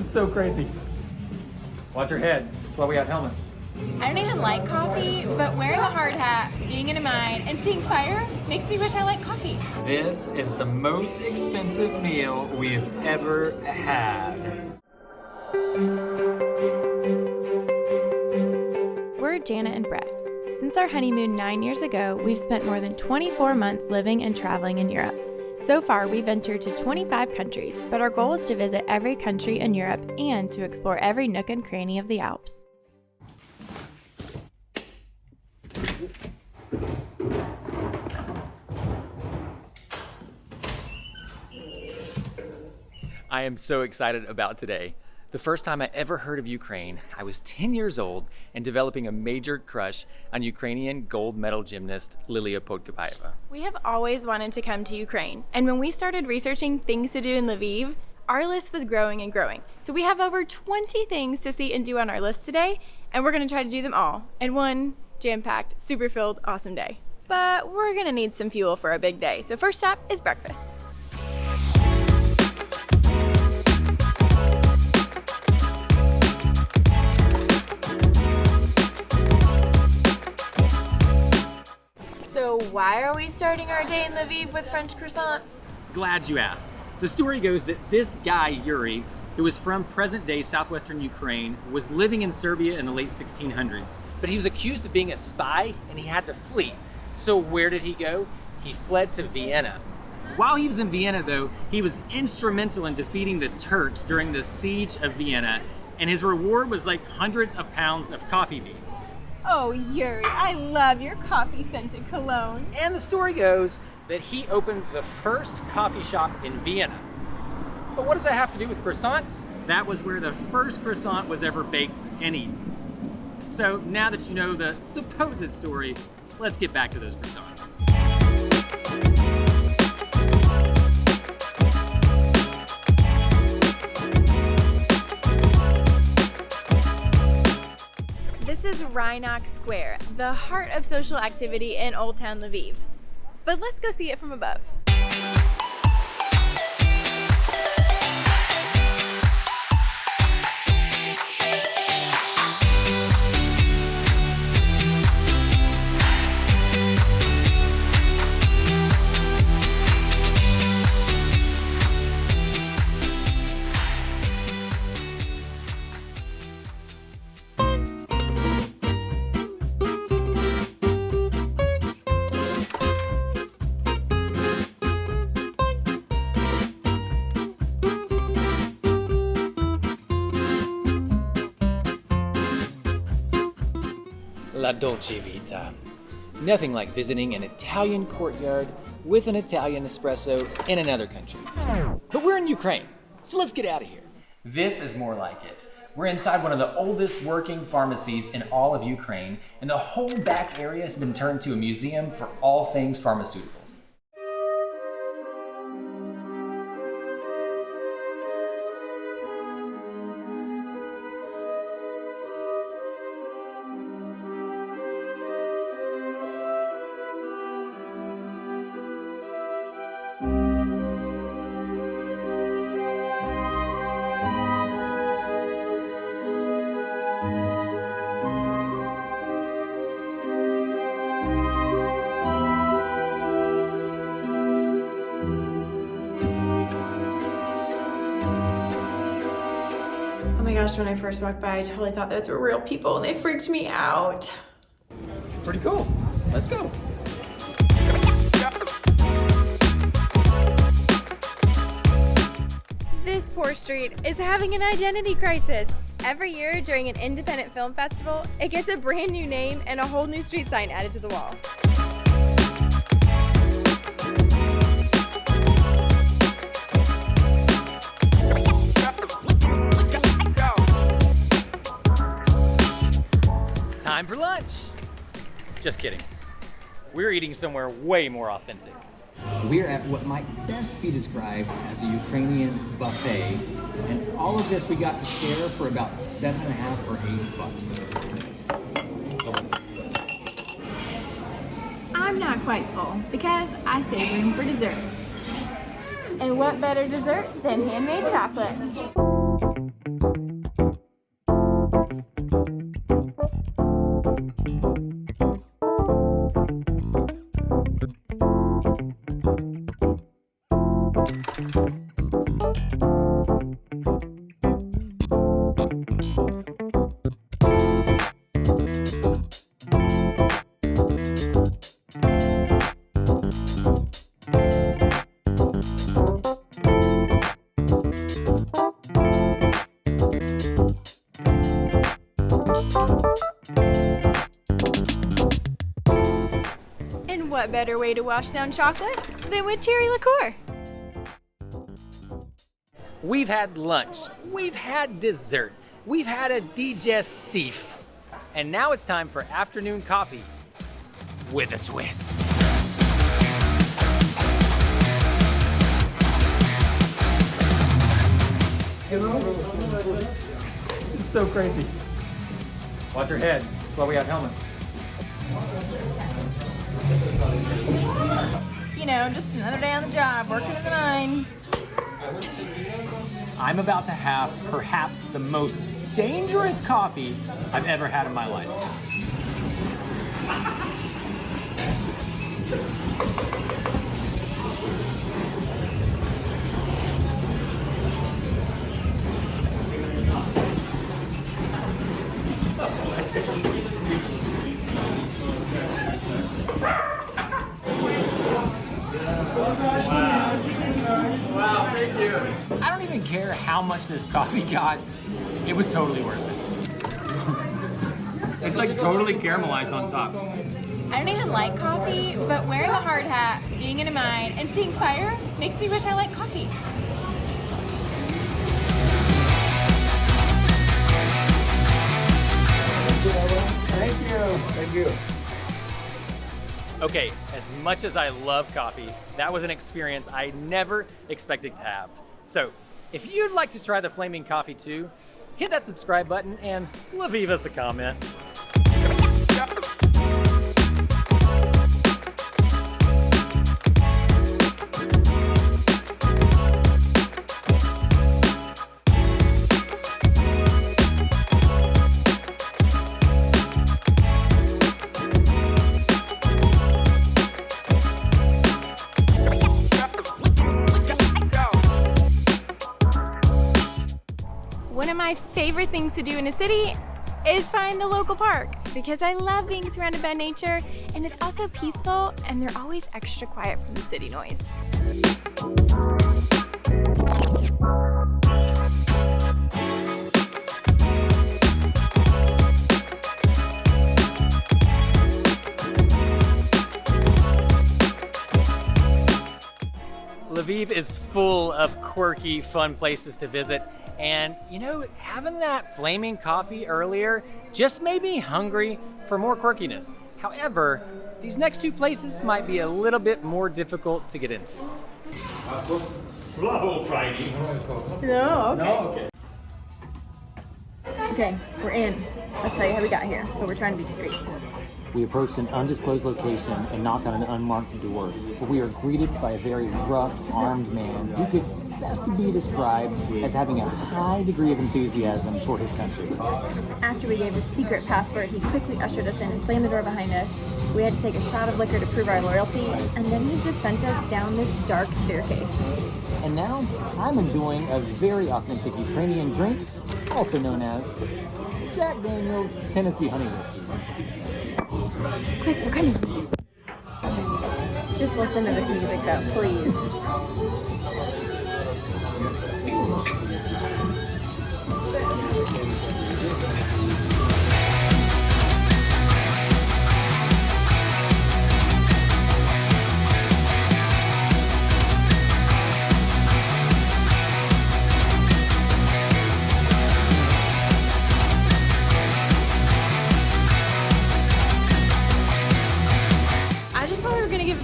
It's so crazy. Watch your head. That's why we have helmets. I don't even like coffee, but wearing a hard hat, being in a mine, and seeing fire makes me wish I liked coffee. This is the most expensive meal we've ever had. We're Jana and Brett. Since our honeymoon 9 years ago, we've spent more than 24 months living and traveling in Europe. So far, we've ventured to 25 countries, but our goal is to visit every country in Europe and to explore every nook and cranny of the Alps. I am so excited about today. The first time I ever heard of Ukraine, I was 10 years old and developing a major crush on Ukrainian gold medal gymnast Lilia Podkopaeva. We have always wanted to come to Ukraine, and when we started researching things to do in Lviv, our list was growing and growing. So we have over 20 things to see and do on our list today, and we're gonna try to do them all in one jam-packed, super-filled, awesome day. But we're gonna need some fuel for a big day, so first stop is breakfast. So why are we starting our day in Lviv with French croissants? Glad you asked. The story goes that this guy, Yuri, who was from present-day southwestern Ukraine, was living in Serbia in the late 1600s. But he was accused of being a spy and he had to flee. So where did he go? He fled to Vienna. While he was in Vienna, though, he was instrumental in defeating the Turks during the siege of Vienna, and his reward was like hundreds of pounds of coffee beans. Oh, Yuri, I love your coffee-scented cologne. And the story goes that he opened the first coffee shop in Vienna. But what does that have to do with croissants? That was where the first croissant was ever baked and eaten. So now that you know the supposed story, let's get back to those croissants. This is Rynok Square, the heart of social activity in Old Town Lviv. But let's go see it from above. La dolce vita. Nothing like visiting an Italian courtyard with an Italian espresso in another country. But we're in Ukraine, so let's get out of here. This is more like it. We're inside one of the oldest working pharmacies in all of Ukraine, and the whole back area has been turned to a museum for all things pharmaceuticals. Oh my gosh, when I first walked by, I totally thought those were real people and they freaked me out. Pretty cool. Let's go. This poor street is having an identity crisis. Every year during an independent film festival, it gets a brand new name and a whole new street sign added to the wall. Time for lunch. Just kidding. We're eating somewhere way more authentic. We're at what might best be described as a Ukrainian buffet, and all of this we got to share for about $7.50 or $8. I'm not quite full because I saved room for dessert. And what better dessert than handmade chocolate? what better way to wash down chocolate than with cherry liqueur? We've had lunch, we've had dessert, we've had a digestif, and now it's time for afternoon coffee with a twist. It's so crazy. Watch your head, that's why we have helmets. You know, just another day on the job, working in the mine. I'm about to have perhaps the most dangerous coffee I've ever had in my life. Wow, thank you. I don't even care how much this coffee costs. It was totally worth it. It's like totally caramelized on top. I don't even like coffee, but wearing a hard hat, being in a mine, and seeing fire makes me wish I liked coffee. Thank you. Thank you. Okay, as much as I love coffee, that was an experience I never expected to have. So, if you'd like to try the flaming coffee too, hit that subscribe button and leave us a comment. One of my favorite things to do in a city is find the local park because I love being surrounded by nature, and it's also peaceful and they're always extra quiet from the city noise. Lviv is full of quirky, fun places to visit. And you know, having that flaming coffee earlier just made me hungry for more quirkiness. However, these next two places might be a little bit more difficult to get into. No, okay. Okay, we're in. Let's tell you how we got here, but we're trying to be discreet. We approached an undisclosed location and knocked on an unmarked door, but we are greeted by a very rough, armed man who could best be described as having a high degree of enthusiasm for his country. After we gave the secret password, he quickly ushered us in and slammed the door behind us. We had to take a shot of liquor to prove our loyalty, and then he just sent us down this dark staircase. And now, I'm enjoying a very authentic Ukrainian drink, also known as Jack Daniel's Tennessee Honey Whiskey. Quick, we're coming. Just listen to this music though, please.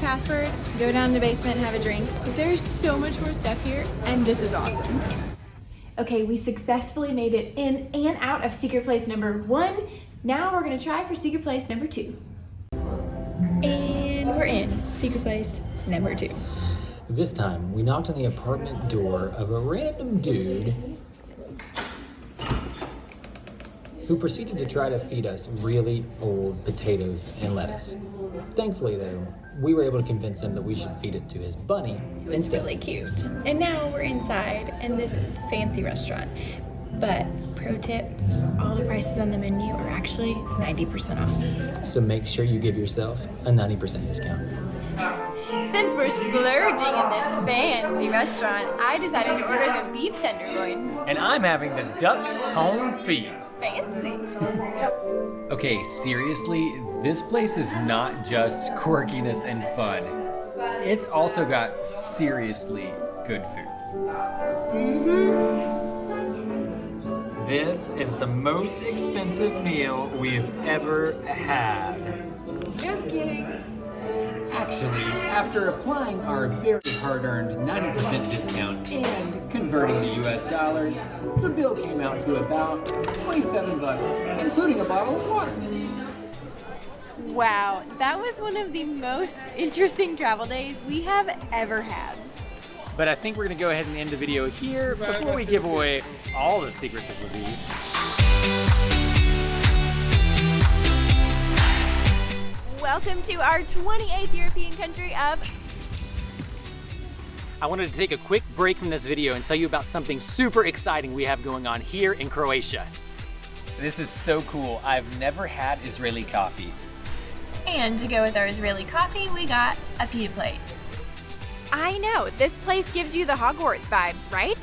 Password, go down in the basement and have a drink, but there's so much more stuff here, and this is awesome. Okay, we successfully made it in and out of secret place number 1. Now we're gonna try for secret place number 2. And we're in secret place number 2. This time, we knocked on the apartment door of a random dude who proceeded to try to feed us really old potatoes and lettuce. Thankfully, though, we were able to convince him that we should feed it to his bunny instead. It's really cute. And now we're inside in this fancy restaurant. But pro tip, all the prices on the menu are actually 90% off. So make sure you give yourself a 90% discount. Since we're splurging in this fancy restaurant, I decided to order the beef tenderloin. And I'm having the duck confit. fancy. Okay, seriously, this place is not just quirkiness and fun. It's also got seriously good food. This is the most expensive meal we've ever had. Just kidding. Actually, after applying our very hard-earned 90% discount and converting to US dollars, the bill came out to about 27 bucks, including a bottle of water. Wow, that was one of the most interesting travel days we have ever had. But I think we're gonna go ahead and end the video here before we give away all the secrets of Lviv. Welcome to our 28th European country of... I wanted to take a quick break from this video and tell you about something super exciting we have going on here in Croatia. This is so cool. I've never had Israeli coffee. And to go with our Israeli coffee, we got a pita plate. I know, this place gives you the Hogwarts vibes, right?